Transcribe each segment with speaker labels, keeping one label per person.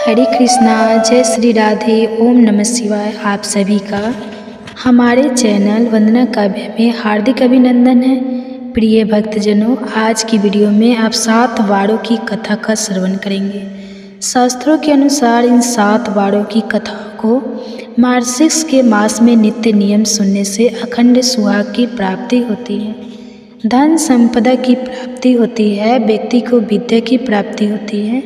Speaker 1: हरे कृष्णा, जय श्री राधे, ओम नमः शिवाय। आप सभी का हमारे चैनल वंदना काव्य में हार्दिक अभिनंदन है। प्रिय भक्तजनों, आज की वीडियो में आप 7 वारों की कथा का श्रवण करेंगे। शास्त्रों के अनुसार इन 7 वारों की कथाओं को मार्गशीर्ष के मास में नित्य नियम सुनने से अखंड सुहाग की प्राप्ति होती है, धन संपदा की प्राप्ति होती है, व्यक्ति को विद्या की प्राप्ति होती है,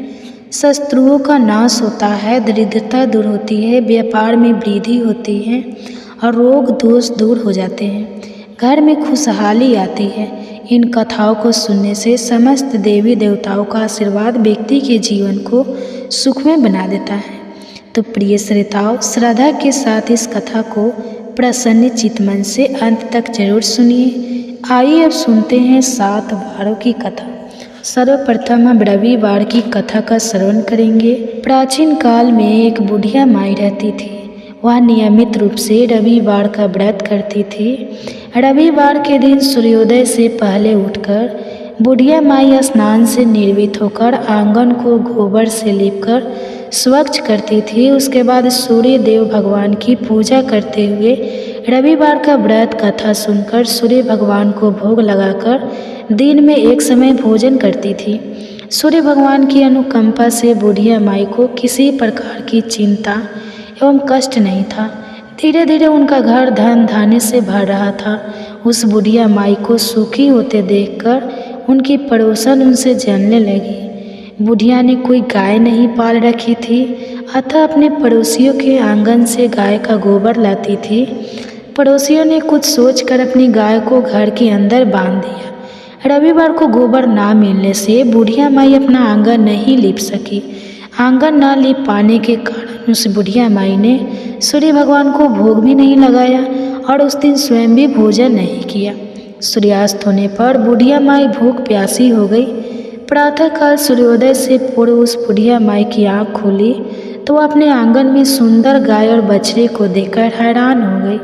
Speaker 1: शत्रुओं का नाश होता है, दरिद्रता दूर होती है, व्यापार में वृद्धि होती है और रोग दोष दूर हो जाते हैं, घर में खुशहाली आती है। इन कथाओं को सुनने से समस्त देवी देवताओं का आशीर्वाद व्यक्ति के जीवन को सुखमय बना देता है। तो प्रिय श्रोताओं, श्रद्धा के साथ इस कथा को प्रसन्न चित्त मन से अंत तक जरूर सुनिए। आइए अब सुनते हैं 7 वारों की कथा। सर्वप्रथम हम रविवार की कथा का श्रवण करेंगे। प्राचीन काल में एक बुढ़िया माई रहती थी। वह नियमित रूप से रविवार का व्रत करती थी। रविवार के दिन सूर्योदय से पहले उठकर बुढ़िया माई स्नान से निर्वित होकर आंगन को गोबर से लीपकर स्वच्छ करती थी। उसके बाद सूर्य देव भगवान की पूजा करते हुए रविवार का व्रत कथा सुनकर सूर्य भगवान को भोग लगाकर दिन में एक समय भोजन करती थी। सूर्य भगवान की अनुकंपा से बुढ़िया माई को किसी प्रकार की चिंता एवं कष्ट नहीं था। धीरे धीरे उनका घर धन धान्य से भर रहा था। उस बुढ़िया माई को सुखी होते देखकर उनकी पड़ोसन उनसे जलने लगी। बुढ़िया ने कोई गाय नहीं पाल रखी थी, अतः अपने पड़ोसियों के आंगन से गाय का गोबर लाती थी। पड़ोसियों ने कुछ सोचकर अपनी गाय को घर के अंदर बांध दिया। रविवार को गोबर ना मिलने से बुढ़िया माई अपना आंगन नहीं लीप सकी। आंगन ना लीप पाने के कारण उस बुढ़िया माई ने सूर्य भगवान को भोग भी नहीं लगाया और उस दिन स्वयं भी भोजन नहीं किया। सूर्यास्त होने पर बुढ़िया माई भूख प्यासी हो गई। प्रातःकाल सूर्योदय से पूर्व उस बुढ़िया माई की आँख खुली तो वह अपने आंगन में सुंदर गाय और बछड़े को देखकर हैरान हो गई।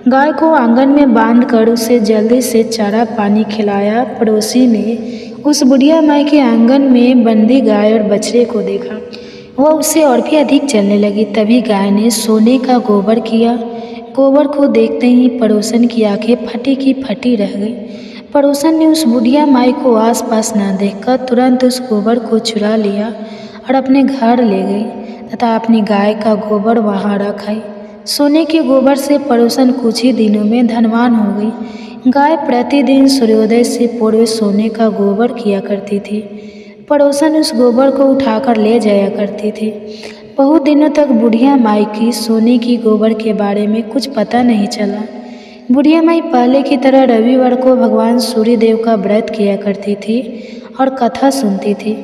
Speaker 1: गाय को आंगन में बांधकर उसे जल्दी से चारा पानी खिलाया। पड़ोसी ने उस बुढ़िया माई के आंगन में बंदी गाय और बछड़े को देखा। वह उससे और भी अधिक चलने लगी। तभी गाय ने सोने का गोबर किया। गोबर को देखते ही पड़ोसन की आंखें फटी की फटी रह गई। पड़ोसन ने उस बुढ़िया माई को आसपास न देखकर तुरंत उस गोबर को चुरा लिया और अपने घर ले गई तथा अपनी गाय का गोबर वहाँ रख आई। सोने के गोबर से पड़ोसन कुछ ही दिनों में धनवान हो गई। गाय प्रतिदिन सूर्योदय से पूर्व सोने का गोबर किया करती थी। पड़ोसन उस गोबर को उठाकर ले जाया करती थी। बहुत दिनों तक बुढ़िया माई की सोने की गोबर के बारे में कुछ पता नहीं चला। बुढ़िया माई पहले की तरह रविवार को भगवान सूर्य देव का व्रत किया करती थी और कथा सुनती थी।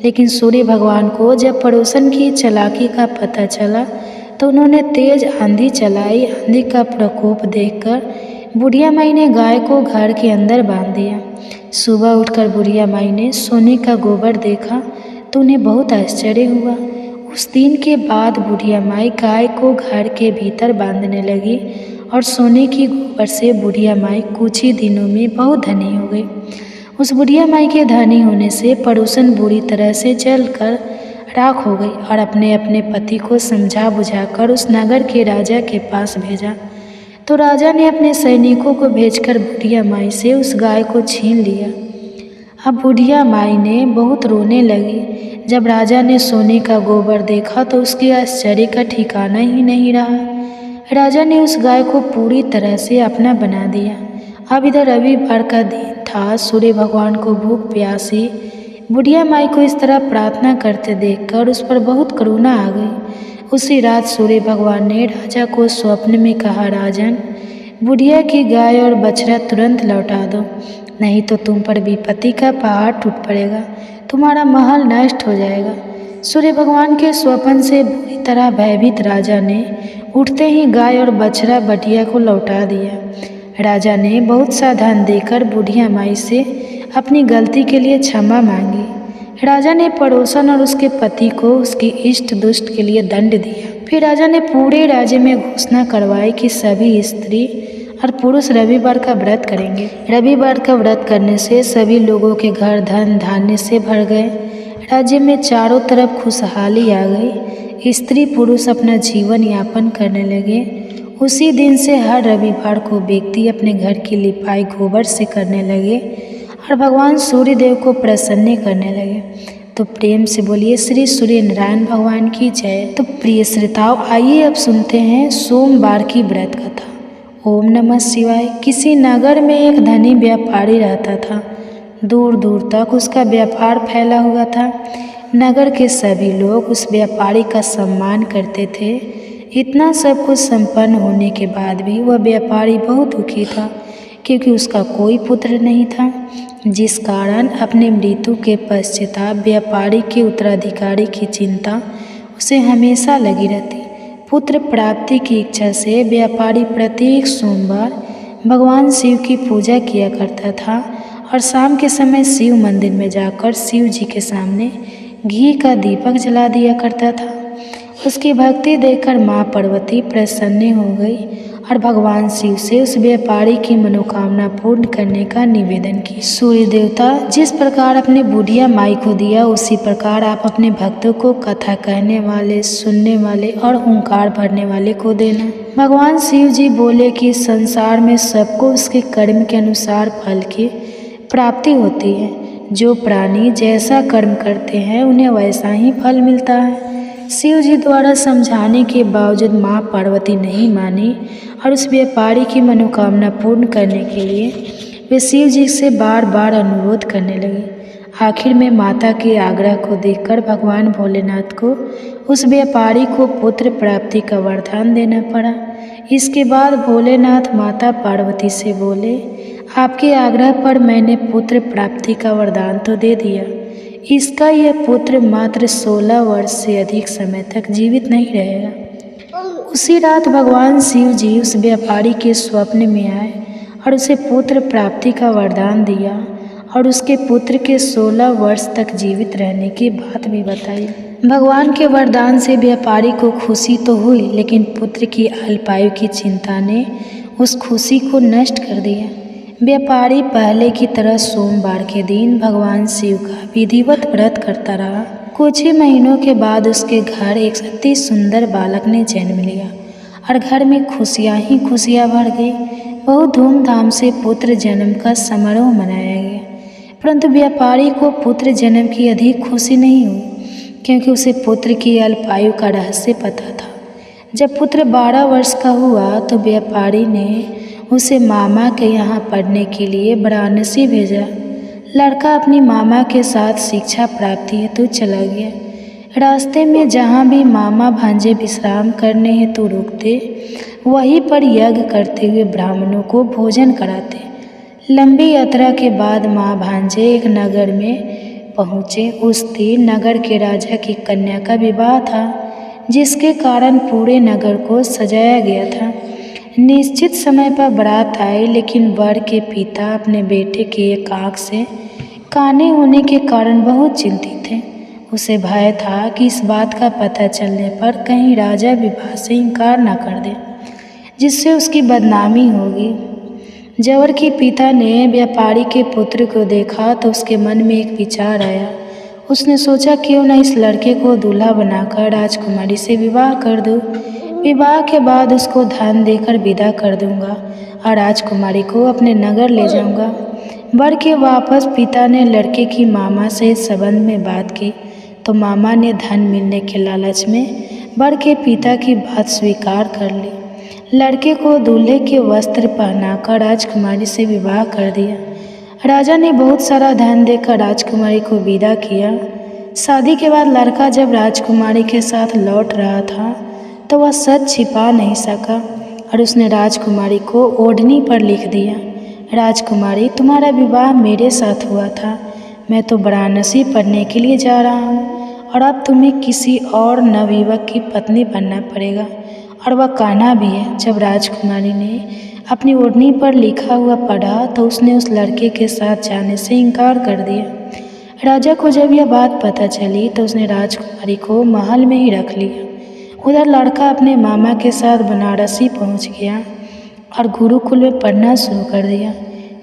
Speaker 1: लेकिन सूर्य भगवान को जब पड़ोसन की चालाकी का पता चला तो उन्होंने तेज आंधी चलाई। आंधी का प्रकोप देखकर बुढ़िया माई ने गाय को घर के अंदर बांध दिया। सुबह उठकर बुढ़िया माई ने सोने का गोबर देखा तो उन्हें बहुत आश्चर्य हुआ। उस दिन के बाद बुढ़िया माई गाय को घर के भीतर बांधने लगी और सोने की गोबर से बुढ़िया माई कुछ ही दिनों में बहुत धनी हो गई। उस बुढ़िया माई के धनी होने से पड़ोसन बुरी तरह से जलकर राख हो गई और अपने अपने पति को समझा बुझाकर उस नगर के राजा के पास भेजा। तो राजा ने अपने सैनिकों को भेजकर बुढ़िया माई से उस गाय को छीन लिया। अब बुढ़िया माई ने बहुत रोने लगी। जब राजा ने सोने का गोबर देखा तो उसके आश्चर्य का ठिकाना ही नहीं रहा। राजा ने उस गाय को पूरी तरह से अपना बना दिया। अब इधर रविवार का दिन था। सूर्य भगवान को भूख प्यासी बुढ़िया माई को इस तरह प्रार्थना करते देखकर उस पर बहुत करुणा आ गई। उसी रात सूर्य भगवान ने राजा को स्वप्न में कहा, राजन, बुढ़िया की गाय और बछड़ा तुरंत लौटा दो, नहीं तो तुम पर विपत्ति का पहाड़ टूट पड़ेगा, तुम्हारा महल नष्ट हो जाएगा। सूर्य भगवान के स्वप्न से बुरी तरह भयभीत राजा ने उठते ही गाय और बछड़ा बढ़िया को लौटा दिया। राजा ने बहुत सा धन देकर बुढ़िया माई से अपनी गलती के लिए क्षमा मांगी। राजा ने पड़ोसन और उसके पति को उसकी इष्ट दुष्ट के लिए दंड दिया। फिर राजा ने पूरे राज्य में घोषणा करवाई कि सभी स्त्री और पुरुष रविवार का व्रत करेंगे। रविवार का व्रत करने से सभी लोगों के घर धन धान्य से भर गए। राज्य में चारों तरफ खुशहाली आ गई। स्त्री पुरुष अपना जीवन यापन करने लगे। उसी दिन से हर रविवार को व्यक्ति अपने घर की लिपाई गोबर से करने लगे और भगवान सूर्य देव को प्रसन्न करने लगे। तो प्रेम से बोलिए श्री सूर्य नारायण भगवान की जय। तो प्रिय श्रोताओं, आइए अब सुनते हैं सोमवार की व्रत कथा। ओम नमः शिवाय। किसी नगर में एक धनी व्यापारी रहता था। दूर दूर तक उसका व्यापार फैला हुआ था। नगर के सभी लोग उस व्यापारी का सम्मान करते थे। इतना सब कुछ संपन्न होने के बाद भी वह व्यापारी बहुत दुखी था, क्योंकि उसका कोई पुत्र नहीं था, जिस कारण अपने मृत्यु के पश्चाताप व्यापारी के उत्तराधिकारी की चिंता उसे हमेशा लगी रहती। पुत्र प्राप्ति की इच्छा से व्यापारी प्रत्येक सोमवार भगवान शिव की पूजा किया करता था और शाम के समय शिव मंदिर में जाकर शिव जी के सामने घी का दीपक जला दिया करता था। उसकी भक्ति देखकर माँ पार्वती प्रसन्न हो गई और भगवान शिव से उस व्यापारी की मनोकामना पूर्ण करने का निवेदन की। सूर्य देवता, जिस प्रकार अपने बुढ़िया माई को दिया, उसी प्रकार आप अपने भक्तों को कथा कहने वाले, सुनने वाले और ओंकार भरने वाले को देना। भगवान शिव जी बोले कि संसार में सबको उसके कर्म के अनुसार फल की प्राप्ति होती है। जो प्राणी जैसा कर्म करते हैं उन्हें वैसा ही फल मिलता है। शिव जी द्वारा समझाने के बावजूद माँ पार्वती नहीं मानी और उस व्यापारी की मनोकामना पूर्ण करने के लिए वे शिव जी से बार बार अनुरोध करने लगे। आखिर में माता के आग्रह को देखकर भगवान भोलेनाथ को उस व्यापारी को पुत्र प्राप्ति का वरदान देना पड़ा। इसके बाद भोलेनाथ माता पार्वती से बोले, आपके आग्रह पर मैंने पुत्र प्राप्ति का वरदान तो दे दिया। इसका यह पुत्र मात्र 16 वर्ष से अधिक समय तक जीवित नहीं रहेगा। उसी रात भगवान शिव जी उस व्यापारी के स्वप्न में आए और उसे पुत्र प्राप्ति का वरदान दिया और उसके पुत्र के 16 वर्ष तक जीवित रहने की बात भी बताई। भगवान के वरदान से व्यापारी को खुशी तो हुई, लेकिन पुत्र की अल्पायु की चिंता ने उस खुशी को नष्ट कर दिया। व्यापारी पहले की तरह सोमवार के दिन भगवान शिव का विधिवत व्रत करता रहा। कुछ ही महीनों के बाद उसके घर एक अति सुंदर बालक ने जन्म लिया और घर में खुशियाँ ही खुशियाँ भर गई। बहुत धूमधाम से पुत्र जन्म का समारोह मनाया गया, परंतु व्यापारी को पुत्र जन्म की अधिक खुशी नहीं हुई, क्योंकि उसे पुत्र की अल्पायु का रहस्य पता था। जब पुत्र 12 वर्ष का हुआ तो व्यापारी ने उसे मामा के यहाँ पढ़ने के लिए वाराणसी भेजा। लड़का अपनी मामा के साथ शिक्षा प्राप्ति हेतु चला गया। रास्ते में जहाँ भी मामा भांजे विश्राम करने हेतु रुकते, वहीं पर यज्ञ करते हुए ब्राह्मणों को भोजन कराते। लंबी यात्रा के बाद माँ भांजे एक नगर में पहुँचे। उस दिन नगर के राजा की कन्या का विवाह था, जिसके कारण पूरे नगर को सजाया गया था। निश्चित समय पर बारात आई, लेकिन वर के पिता अपने बेटे के एक आँख से काने होने के कारण बहुत चिंतित थे। उसे भय था कि इस बात का पता चलने पर कहीं राजा विवाह से इनकार न कर दे, जिससे उसकी बदनामी होगी। जवर के पिता ने व्यापारी के पुत्र को देखा तो उसके मन में एक विचार आया। उसने सोचा, क्यों न इस लड़के को दूल्हा बनाकर राजकुमारी से विवाह कर दूँ। विवाह के बाद उसको धन देकर विदा कर दूंगा और राजकुमारी को अपने नगर ले जाऊंगा। वर के वापस पिता ने लड़के की मामा से इस संबंध में बात की, तो मामा ने धन मिलने के लालच में वर के पिता की बात स्वीकार कर ली। लड़के को दूल्हे के वस्त्र पहनाकर राजकुमारी से विवाह कर दिया। राजा ने बहुत सारा धन देकर राजकुमारी को विदा किया। शादी के बाद लड़का जब राजकुमारी के साथ लौट रहा था तो वह सच छिपा नहीं सका और उसने राजकुमारी को ओढ़नी पर लिख दिया, राजकुमारी, तुम्हारा विवाह मेरे साथ हुआ था। मैं तो वाराणसी पढ़ने के लिए जा रहा हूँ और अब तुम्हें किसी और नवयुवक की पत्नी बनना पड़ेगा, और वह कान्हा भी है। जब राजकुमारी ने अपनी ओढ़नी पर लिखा हुआ पढ़ा तो उसने उस लड़के के साथ जाने से इनकार कर दिया। राजा को जब यह बात पता चली तो उसने राजकुमारी को महल में ही रख लिया। उधर लड़का अपने मामा के साथ बनारसी पहुंच गया और गुरुकुल में पढ़ना शुरू कर दिया।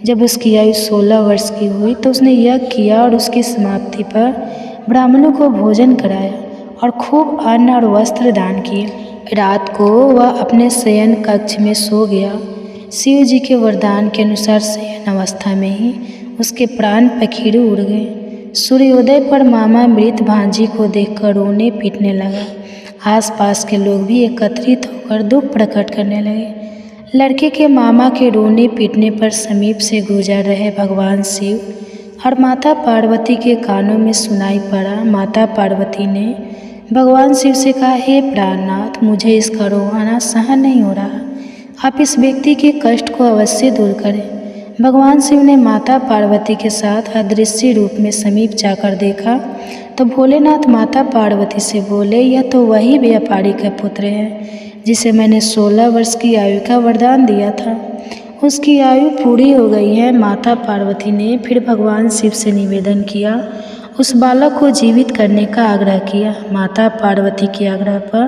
Speaker 1: जब उसकी आयु 16 वर्ष की हुई तो उसने यज्ञ किया और उसकी समाप्ति पर ब्राह्मणों को भोजन कराया और खूब अन्न और वस्त्र दान किए। रात को वह अपने शयन कक्ष में सो गया। शिव जी के वरदान के अनुसार शयन अवस्था में ही उसके प्राण पखेरु उड़ गए। सूर्योदय पर मामा मृत भांजी को देखकर रोने पीटने लगा। आसपास के लोग भी एकत्रित होकर दुख प्रकट करने लगे। लड़के के मामा के रोने पीटने पर समीप से गुजर रहे भगवान शिव और माता पार्वती के कानों में सुनाई पड़ा। माता पार्वती ने भगवान शिव से कहा, हे प्राणनाथ, मुझे इसका रोना सहन नहीं हो रहा, आप इस व्यक्ति के कष्ट को अवश्य दूर करें। भगवान शिव ने माता पार्वती के साथ अदृश्य रूप में समीप जाकर देखा तो भोलेनाथ माता पार्वती से बोले, यह तो वही व्यापारी का पुत्र है जिसे मैंने 16 वर्ष की आयु का वरदान दिया था। उसकी आयु पूरी हो गई है। माता पार्वती ने फिर भगवान शिव से निवेदन किया, उस बालक को जीवित करने का आग्रह किया। माता पार्वती के आग्रह पर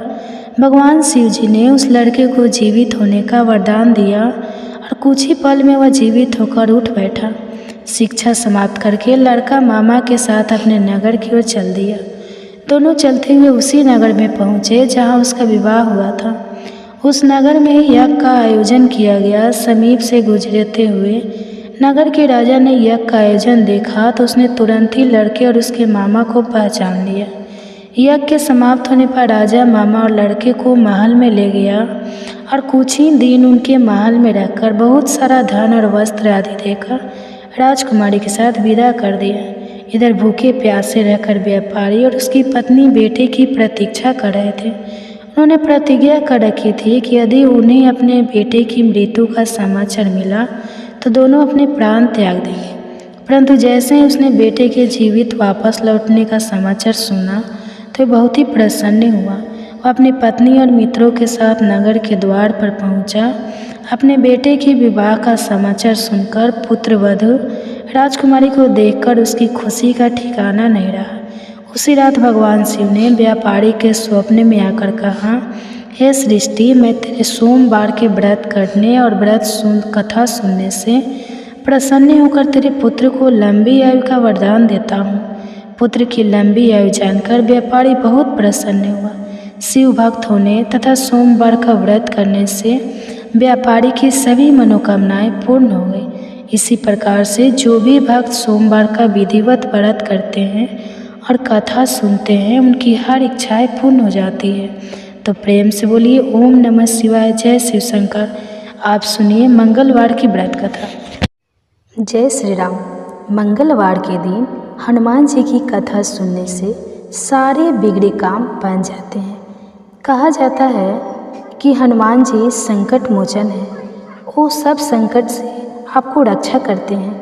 Speaker 1: भगवान शिव जी ने उस लड़के को जीवित होने का वरदान दिया और कुछ ही पल में वह जीवित होकर उठ बैठा। शिक्षा समाप्त करके लड़का मामा के साथ अपने नगर की ओर चल दिया। दोनों चलते हुए उसी नगर में पहुँचे जहाँ उसका विवाह हुआ था। उस नगर में यज्ञ का आयोजन किया गया। समीप से गुजरते हुए नगर के राजा ने यज्ञ का आयोजन देखा तो उसने तुरंत ही लड़के और उसके मामा को पहचान लिया। यज्ञ के समाप्त होने पर राजा मामा और लड़के को महल में ले गया और कुछ ही दिन उनके महल में रहकर बहुत सारा धन और वस्त्र आदि देकर राजकुमारी के साथ विदा कर दिया। इधर भूखे प्यासे रहकर व्यापारी और उसकी पत्नी बेटे की प्रतीक्षा कर रहे थे। उन्होंने प्रतिज्ञा कर रखी थी कि यदि उन्हें अपने बेटे की मृत्यु का समाचार मिला तो दोनों अपने प्राण त्याग देंगे। परंतु जैसे ही उसने बेटे के जीवित वापस लौटने का समाचार सुना तो बहुत ही प्रसन्न हुआ। वह अपनी पत्नी और मित्रों के साथ नगर के द्वार पर पहुंचा। अपने बेटे के विवाह का समाचार सुनकर पुत्रवधू राजकुमारी को देखकर उसकी खुशी का ठिकाना नहीं रहा। उसी रात भगवान शिव ने व्यापारी के स्वप्न में आकर कहा, हे सृष्टि, मैं तेरे सोमवार के व्रत करने और कथा सुनने से प्रसन्न होकर तेरे पुत्र को लंबी आयु का वरदान देता हूँ। पुत्र की लंबी आयु जानकर व्यापारी बहुत प्रसन्न हुआ। शिव भक्त होने तथा सोमवार का व्रत करने से व्यापारी की सभी मनोकामनाएं पूर्ण हो गई। इसी प्रकार से जो भी भक्त सोमवार का विधिवत व्रत करते हैं और कथा सुनते हैं, उनकी हर इच्छाएं पूर्ण हो जाती है। तो प्रेम से बोलिए ओम नमः शिवाय। जय शिव शंकर। आप सुनिए मंगलवार की व्रत कथा। जय श्री राम। मंगलवार के दिन हनुमान जी की कथा सुनने से सारे बिगड़े काम बन जाते हैं। कहा जाता है कि हनुमान जी संकट मोचन है। वो सब संकट से आपको रक्षा करते हैं।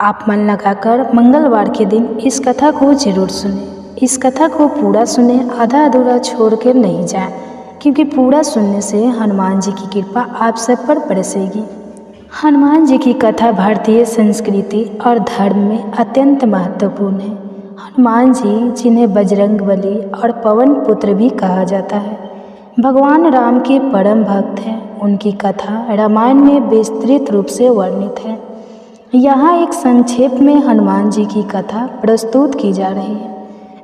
Speaker 1: आप मन लगाकर मंगलवार के दिन इस कथा को जरूर सुनें। इस कथा को पूरा सुने, आधा अधूरा छोड़ कर नहीं जाए, क्योंकि पूरा सुनने से हनुमान जी की कृपा आप सब पर बरसेगी। हनुमान जी की कथा भारतीय संस्कृति और धर्म में अत्यंत महत्वपूर्ण है। हनुमान जी, जिन्हें बजरंगबली और पवन पुत्र भी कहा जाता है, भगवान राम के परम भक्त हैं। उनकी कथा रामायण में विस्तृत रूप से वर्णित है। यहाँ एक संक्षेप में हनुमान जी की कथा प्रस्तुत की जा रही है,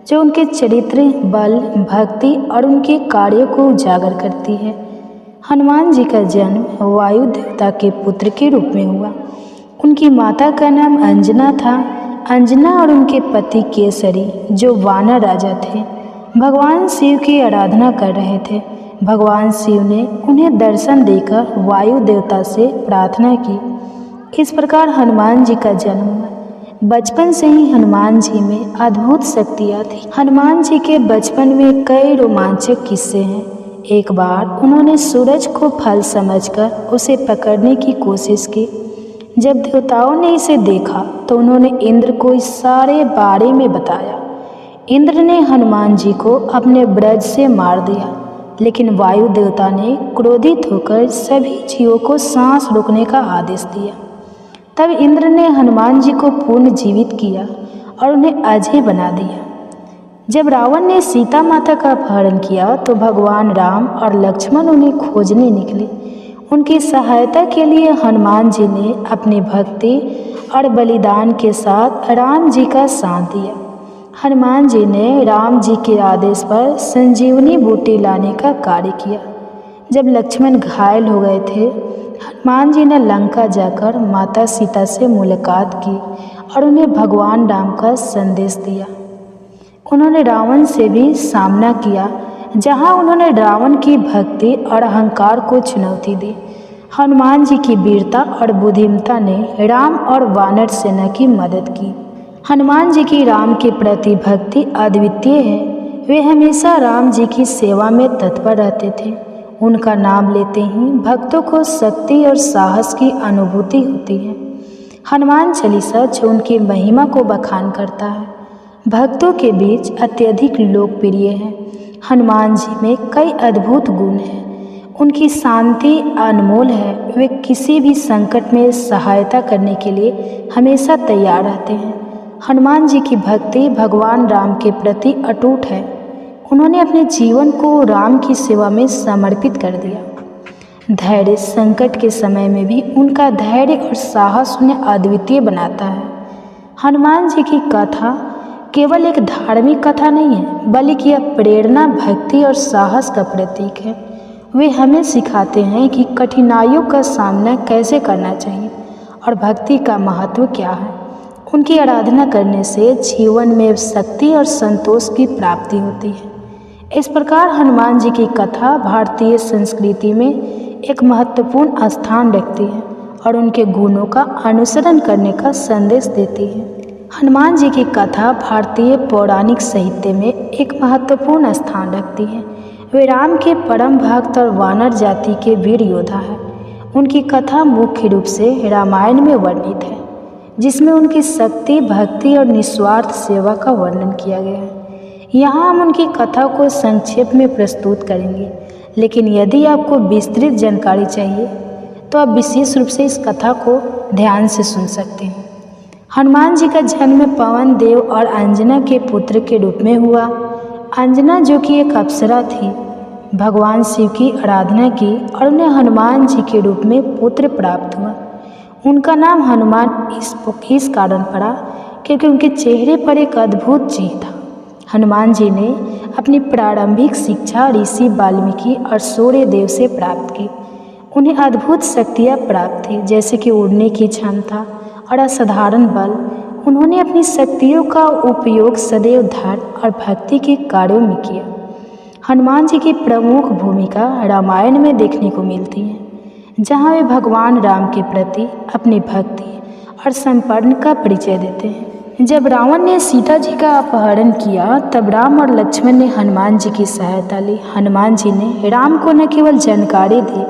Speaker 1: जो उनके चरित्र, बल, भक्ति और उनके कार्यों को उजागर करती है। हनुमान जी का जन्म वायु देवता के पुत्र के रूप में हुआ। उनकी माता का नाम अंजना था। अंजना और उनके पति केसरी, जो वानर राजा थे, भगवान शिव की आराधना कर रहे थे। भगवान शिव ने उन्हें दर्शन देकर वायु देवता से प्रार्थना की। इस प्रकार हनुमान जी का जन्म हुआ। बचपन से ही हनुमान जी में अद्भुत शक्तियाँ थी। हनुमान जी के बचपन में कई रोमांचक किस्से हैं। एक बार उन्होंने सूरज को फल समझकर उसे पकड़ने की कोशिश की। जब देवताओं ने इसे देखा तो उन्होंने इंद्र को इस सारे बारे में बताया। इंद्र ने हनुमान जी को अपने ब्रज से मार दिया, लेकिन वायु देवता ने क्रोधित होकर सभी जीवों को सांस रोकने का आदेश दिया। तब इंद्र ने हनुमान जी को पुनः जीवित किया और उन्हें अजय बना दिया। जब रावण ने सीता माता का अपहरण किया तो भगवान राम और लक्ष्मण उन्हें खोजने निकले। उनकी सहायता के लिए हनुमान जी ने अपनी भक्ति और बलिदान के साथ राम जी का साथ दिया। हनुमान जी ने राम जी के आदेश पर संजीवनी बूटी लाने का कार्य किया। जब लक्ष्मण घायल हो गए थे, हनुमान जी ने लंका जाकर माता सीता से मुलाकात की और उन्हें भगवान राम का संदेश दिया। उन्होंने रावण से भी सामना किया, जहां उन्होंने रावण की भक्ति और अहंकार को चुनौती दी। हनुमान जी की वीरता और बुद्धिमत्ता ने राम और वानर सेना की मदद की। हनुमान जी की राम के प्रति भक्ति अद्वितीय है। वे हमेशा राम जी की सेवा में तत्पर रहते थे। उनका नाम लेते ही भक्तों को शक्ति और साहस की अनुभूति होती है। हनुमान चालीसा जो उनकी महिमा को बखान करता है, भक्तों के बीच अत्यधिक लोकप्रिय है। हनुमान जी में कई अद्भुत गुण हैं। उनकी शांति अनमोल है। वे किसी भी संकट में सहायता करने के लिए हमेशा तैयार रहते हैं। हनुमान जी की भक्ति भगवान राम के प्रति अटूट है। उन्होंने अपने जीवन को राम की सेवा में समर्पित कर दिया। धैर्य संकट के समय में भी उनका धैर्य और साहस उन्हें अद्वितीय बनाता है। हनुमान जी की कथा केवल एक धार्मिक कथा नहीं है, बल्कि यह प्रेरणा, भक्ति और साहस का प्रतीक है। वे हमें सिखाते हैं कि कठिनाइयों का सामना कैसे करना चाहिए और भक्ति का महत्व क्या है। उनकी आराधना करने से जीवन में शक्ति और संतोष की प्राप्ति होती है। इस प्रकार हनुमान जी की कथा भारतीय संस्कृति में एक महत्वपूर्ण स्थान रखती है और उनके गुणों का अनुसरण करने का संदेश देती है। हनुमान जी की कथा भारतीय पौराणिक साहित्य में एक महत्वपूर्ण स्थान रखती है। वे राम के परम भक्त और वानर जाति के वीर योद्धा हैं। उनकी कथा मुख्य रूप से रामायण में वर्णित है, जिसमें उनकी शक्ति, भक्ति और निस्वार्थ सेवा का वर्णन किया गया है। यहाँ हम उनकी कथा को संक्षेप में प्रस्तुत करेंगे, लेकिन यदि आपको विस्तृत जानकारी चाहिए तो आप विशेष रूप से इस कथा को ध्यान से सुन सकते हैं। हनुमान जी का जन्म पवन देव और अंजना के पुत्र के रूप में हुआ। अंजना, जो कि एक अप्सरा थी, भगवान शिव की आराधना की और उन्हें हनुमान जी के रूप में पुत्र प्राप्त हुआ। उनका नाम हनुमान इस कारण पड़ा क्योंकि उनके चेहरे पर एक अद्भुत चिन्ह था। हनुमान जी ने अपनी प्रारंभिक शिक्षा ऋषि वाल्मीकि और सूर्य देव से प्राप्त की। उन्हें अद्भुत शक्तियाँ प्राप्त थी, जैसे कि उड़ने की क्षमता और असाधारण बल। उन्होंने अपनी शक्तियों का उपयोग सदैव धर्म और भक्ति के कार्यों में किया। हनुमान जी की प्रमुख भूमिका रामायण में देखने को मिलती है, जहाँ वे भगवान राम के प्रति अपनी भक्ति और समर्पण का परिचय देते हैं। जब रावण ने सीता जी का अपहरण किया, तब राम और लक्ष्मण ने हनुमान जी की सहायता ली। हनुमान जी ने राम को न केवल जानकारी दी,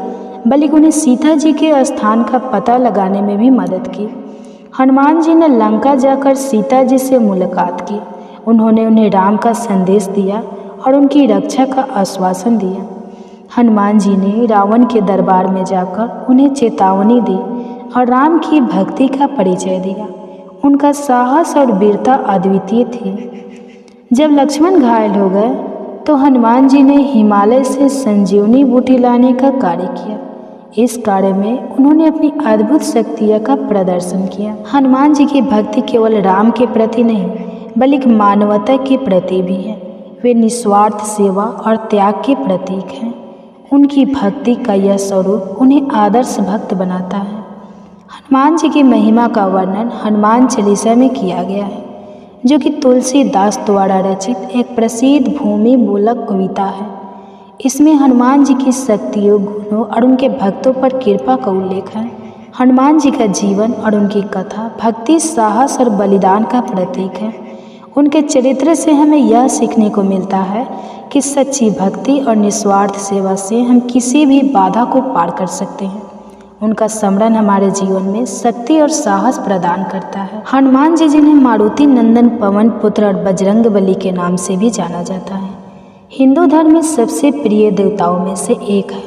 Speaker 1: बल्कि उन्हें सीता जी के स्थान का पता लगाने में भी मदद की। हनुमान जी ने लंका जाकर सीता जी से मुलाकात की। उन्होंने उन्हें राम का संदेश दिया और उनकी रक्षा का आश्वासन दिया। हनुमान जी ने रावण के दरबार में जाकर उन्हें चेतावनी दी और राम की भक्ति का परिचय दिया। उनका साहस और वीरता अद्वितीय थी। जब लक्ष्मण घायल हो गए तो हनुमान जी ने हिमालय से संजीवनी बूटी लाने का कार्य किया। इस कार्य में उन्होंने अपनी अद्भुत शक्तियों का प्रदर्शन किया। हनुमान जी की भक्ति केवल राम के प्रति नहीं, बल्कि मानवता के प्रति भी है। वे निस्वार्थ सेवा और त्याग के प्रतीक हैं। उनकी भक्ति का यह स्वरूप उन्हें आदर्श भक्त बनाता है। हनुमान जी की महिमा का वर्णन हनुमान चालीसा में किया गया है, जो कि तुलसीदास द्वारा रचित एक प्रसिद्ध भूमि मूलक कविता है। इसमें हनुमान जी की शक्तियों, गुणों और उनके भक्तों पर कृपा का उल्लेख है। हनुमान जी का जीवन और उनकी कथा भक्ति, साहस और बलिदान का प्रतीक है। उनके चरित्र से हमें यह सीखने को मिलता है कि सच्ची भक्ति और निस्वार्थ सेवा से हम किसी भी बाधा को पार कर सकते हैं। उनका स्मरण हमारे जीवन में शक्ति और साहस प्रदान करता है। हनुमान जी जिन्हें मारुति नंदन, पवन पुत्र और बजरंगबली के नाम से भी जाना जाता है, हिंदू धर्म में सबसे प्रिय देवताओं में से एक है।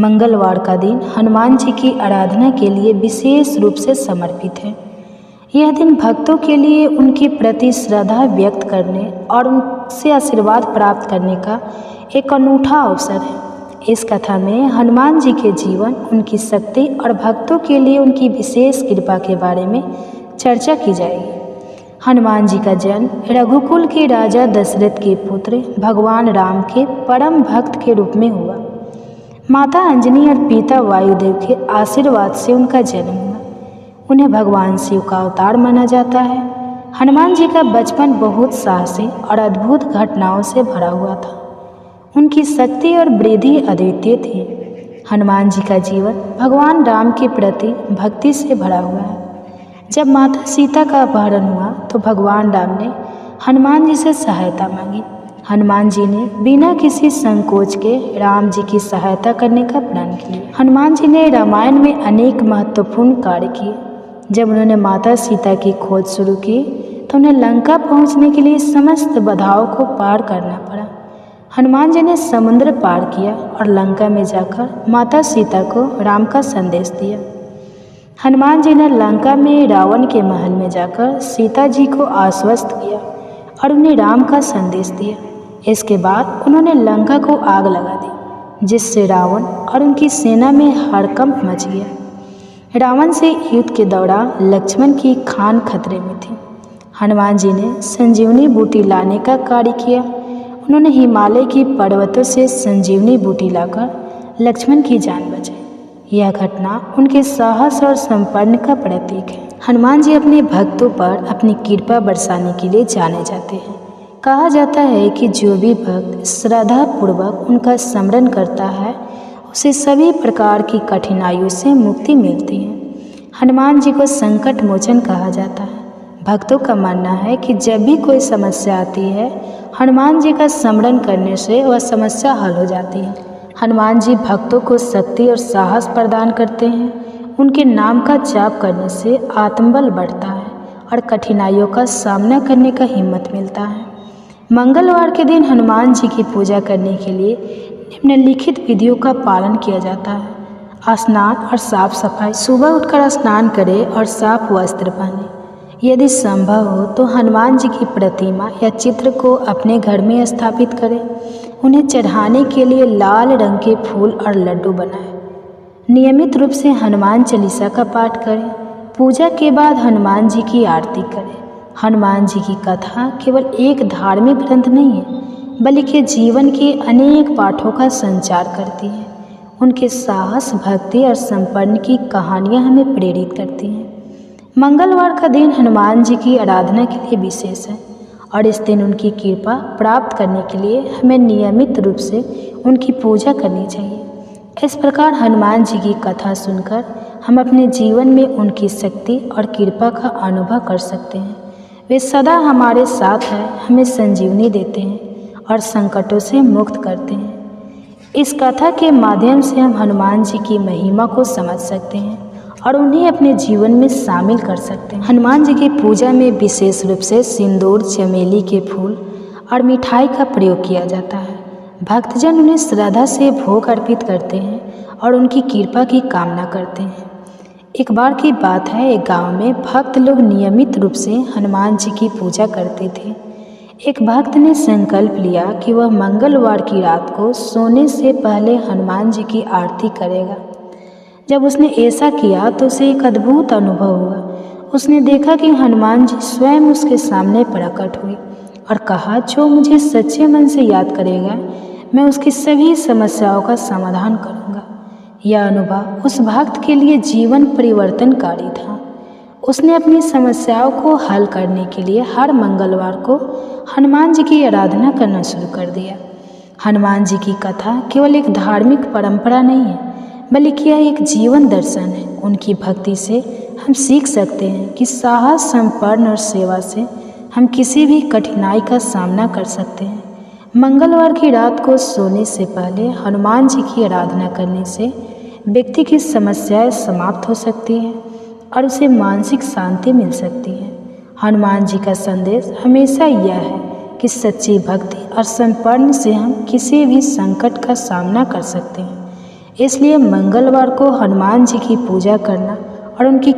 Speaker 1: मंगलवार का दिन हनुमान जी की आराधना के लिए विशेष रूप से समर्पित है। यह दिन भक्तों के लिए उनके प्रति श्रद्धा व्यक्त करने और उनसे आशीर्वाद प्राप्त करने का एक अनूठा अवसर है। इस कथा में हनुमान जी के जीवन, उनकी शक्ति और भक्तों के लिए उनकी विशेष कृपा के बारे में चर्चा की जाएगी। हनुमान जी का जन्म रघुकुल के राजा दशरथ के पुत्र भगवान राम के परम भक्त के रूप में हुआ। माता अंजनी और पिता वायुदेव के आशीर्वाद से उनका जन्म हुआ। उन्हें भगवान शिव का अवतार माना जाता है। हनुमान जी का बचपन बहुत साहसी और अद्भुत घटनाओं से भरा हुआ था। उनकी शक्ति और वृद्धि अद्वितीय थी। हनुमान जी का जीवन भगवान राम के प्रति भक्ति से भरा हुआ है। जब माता सीता का अपहरण हुआ तो भगवान राम ने हनुमान जी से सहायता मांगी। हनुमान जी ने बिना किसी संकोच के राम जी की सहायता करने का प्रण किया। हनुमान जी ने रामायण में अनेक महत्वपूर्ण कार्य किए। जब उन्होंने माता सीता की खोज शुरू की तो उन्हें लंका पहुंचने के लिए समस्त बाधाओं को पार करना पड़ा। हनुमान जी ने समुद्र पार किया और लंका में जाकर माता सीता को राम का संदेश दिया। हनुमान जी ने लंका में रावण के महल में जाकर सीता जी को आश्वस्त किया और उन्हें राम का संदेश दिया। इसके बाद उन्होंने लंका को आग लगा दी, जिससे रावण और उनकी सेना में हड़कंप मच गया। रावण से युद्ध के दौरान लक्ष्मण की खान खतरे में थी। हनुमान जी ने संजीवनी बूटी लाने का कार्य किया। उन्होंने हिमालय की पर्वतों से संजीवनी बूटी लाकर लक्ष्मण की जान बचाई। यह घटना उनके साहस और संपन्न का प्रतीक है। हनुमान जी अपने भक्तों पर अपनी कृपा बरसाने के लिए जाने जाते हैं। कहा जाता है कि जो भी भक्त श्रद्धा पूर्वक उनका स्मरण करता है उसे सभी प्रकार की कठिनाइयों से मुक्ति मिलती है। हनुमान जी को संकट मोचन कहा जाता है। भक्तों का मानना है कि जब भी कोई समस्या आती है, हनुमान जी का स्मरण करने से वह समस्या हल हो जाती है। हनुमान जी भक्तों को शक्ति और साहस प्रदान करते हैं। उनके नाम का जाप करने से आत्मबल बढ़ता है और कठिनाइयों का सामना करने का हिम्मत मिलता है। मंगलवार के दिन हनुमान जी की पूजा करने के लिए निम्नलिखित विधियों का पालन किया जाता है। स्नान और साफ सफाई। सुबह उठकर स्नान करें और साफ वस्त्र पहनें। यदि संभव हो तो हनुमान जी की प्रतिमा या चित्र को अपने घर में स्थापित करें। उन्हें चढ़ाने के लिए लाल रंग के फूल और लड्डू बनाएं। नियमित रूप से हनुमान चालीसा का पाठ करें। पूजा के बाद हनुमान जी की आरती करें। हनुमान जी की कथा केवल एक धार्मिक ग्रंथ नहीं है, बल्कि जीवन के अनेक पाठों का संचार करती है। उनके साहस, भक्ति और समर्पण की कहानियाँ हमें प्रेरित करती हैं। मंगलवार का दिन हनुमान जी की आराधना के लिए विशेष है और इस दिन उनकी कृपा प्राप्त करने के लिए हमें नियमित रूप से उनकी पूजा करनी चाहिए। इस प्रकार हनुमान जी की कथा सुनकर हम अपने जीवन में उनकी शक्ति और कृपा का अनुभव कर सकते हैं। वे सदा हमारे साथ हैं, हमें संजीवनी देते हैं और संकटों से मुक्त करते हैं। इस कथा के माध्यम से हम हनुमान जी की महिमा को समझ सकते हैं और उन्हें अपने जीवन में शामिल कर सकते हैं। हनुमान जी की पूजा में विशेष रूप से सिंदूर, चमेली के फूल और मिठाई का प्रयोग किया जाता है। भक्तजन उन्हें श्रद्धा से भोग अर्पित करते हैं और उनकी कृपा की कामना करते हैं। एक बार की बात है, एक गांव में भक्त लोग नियमित रूप से हनुमान जी की पूजा करते थे। एक भक्त ने संकल्प लिया कि वह मंगलवार की रात को सोने से पहले हनुमान जी की आरती करेगा। जब उसने ऐसा किया तो उसे एक अद्भुत अनुभव हुआ। उसने देखा कि हनुमान जी स्वयं उसके सामने प्रकट हुई और कहा, जो मुझे सच्चे मन से याद करेगा मैं उसकी सभी समस्याओं का समाधान करूंगा। यह अनुभव उस भक्त के लिए जीवन परिवर्तनकारी था। उसने अपनी समस्याओं को हल करने के लिए हर मंगलवार को हनुमान जी की आराधना करना शुरू कर दिया। हनुमान जी की कथा केवल एक धार्मिक परंपरा नहीं है, बल्कि यह एक जीवन दर्शन है। उनकी भक्ति से हम सीख सकते हैं कि साहस, समर्पण और सेवा से हम किसी भी कठिनाई का सामना कर सकते हैं। मंगलवार की रात को सोने से पहले हनुमान जी की आराधना करने से व्यक्ति की समस्याएं समाप्त हो सकती हैं और उसे मानसिक शांति मिल सकती है। हनुमान जी का संदेश हमेशा यह है कि सच्ची भक्ति और समर्पण से हम किसी भी संकट का सामना कर सकते हैं। इसलिए मंगलवार को हनुमान जी की पूजा करना और उनकी